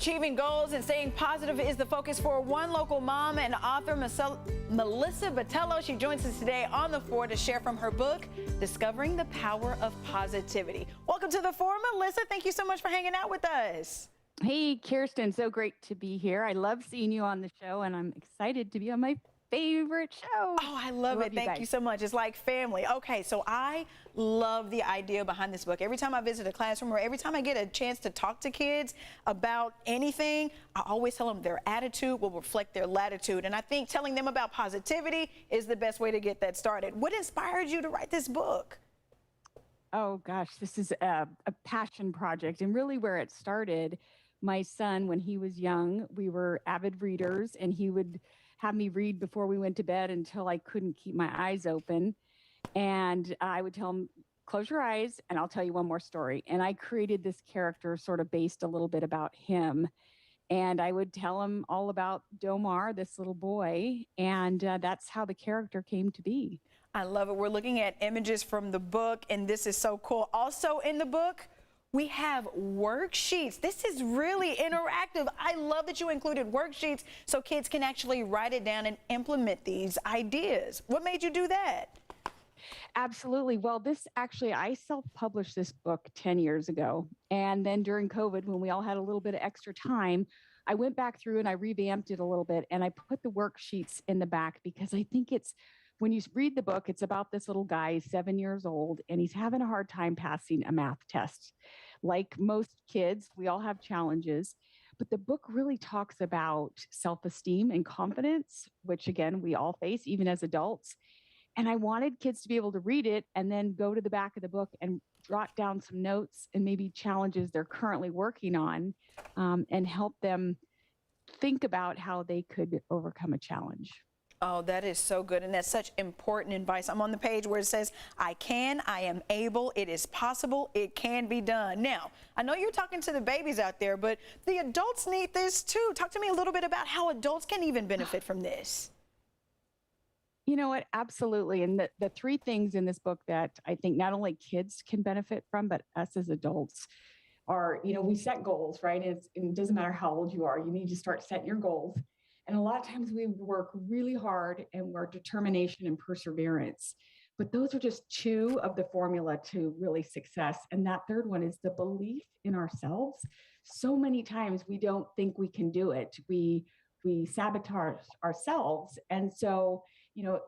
Achieving goals and staying positive is the focus for one local mom and author, Melissa Botello. She joins us today on The Four to share from her book, Discovering the Power of Positivity. Welcome to The Four, Melissa. Thank you so much for hanging out with us. Hey, Kirsten, so great to be here. I love seeing you on the show, and I'm excited to be on my favorite show. Oh, I love it. Thank you so much. It's like family. Okay, so I love the idea behind this book. Every time I visit a classroom or every time I get a chance to talk to kids about anything, I always tell them their attitude will reflect their latitude. And I think telling them about positivity is the best way to get that started. What inspired you to write this book? Oh, gosh, this is a passion project. And really where it started, my son, when he was young, we were avid readers, and he would have me read before we went to bed until I couldn't keep my eyes open. And I would tell him, close your eyes and I'll tell you one more story. And I created this character sort of based a little bit about him. And I would tell him all about Domar, this little boy. And that's how the character came to be. I love it. We're looking at images from the book, and this is so cool. Also in the book, we have worksheets. This is really interactive. I love that you included worksheets so kids can actually write it down and implement these ideas. What made you do that? Absolutely. Well, I self-published this book 10 years ago. And then during COVID, when we all had a little bit of extra time, I went back through and I revamped it a little bit. And I put the worksheets in the back because I think when you read the book, it's about this little guy, he's 7 years old, and he's having a hard time passing a math test. Like most kids, we all have challenges, but the book really talks about self-esteem and confidence, which again, we all face even as adults. And I wanted kids to be able to read it and then go to the back of the book and jot down some notes and maybe challenges they're currently working on, and help them think about how they could overcome a challenge. Oh, that is so good. And that's such important advice. I'm on the page where it says, I am able, it is possible, it can be done. Now, I know you're talking to the babies out there, but the adults need this too. Talk to me a little bit about how adults can even benefit from this. You know what? Absolutely. And the three things in this book that I think not only kids can benefit from, but us as adults are, we set goals, right? It doesn't matter how old you are, you need to start setting your goals. And a lot of times we work really hard and we're determination and perseverance. But those are just two of the formula to really success. And that third one is the belief in ourselves. So many times we don't think we can do it. We sabotage ourselves. And so,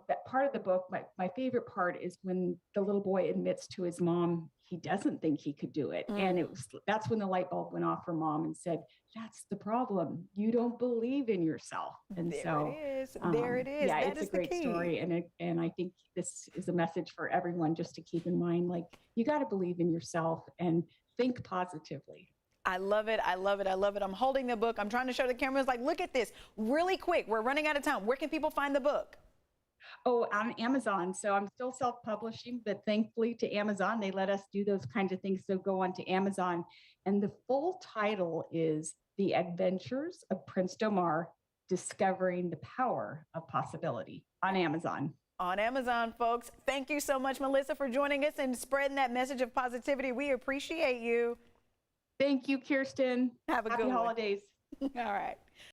that part of the book, my favorite part is when the little boy admits to his mom he doesn't think he could do it. And that's when the light bulb went off for mom and said, that's the problem. You don't believe in yourself. And there it is. There it is. Yeah, that it's a great story. And I think this is a message for everyone just to keep in mind, like, you got to believe in yourself and think positively. I love it. I love it. I love it. I'm holding the book. I'm trying to show the cameras, like, look at this really quick. We're running out of time. Where can people find the book? Oh, on Amazon. So I'm still self-publishing, but thankfully to Amazon, they let us do those kinds of things. So go on to Amazon. And the full title is The Adventures of Prince Domar, Discovering the Power of Possibility, on Amazon. On Amazon, folks. Thank you so much, Melissa, for joining us and spreading that message of positivity. We appreciate you. Thank you, Kirsten. Have a good Happy holidays. All right.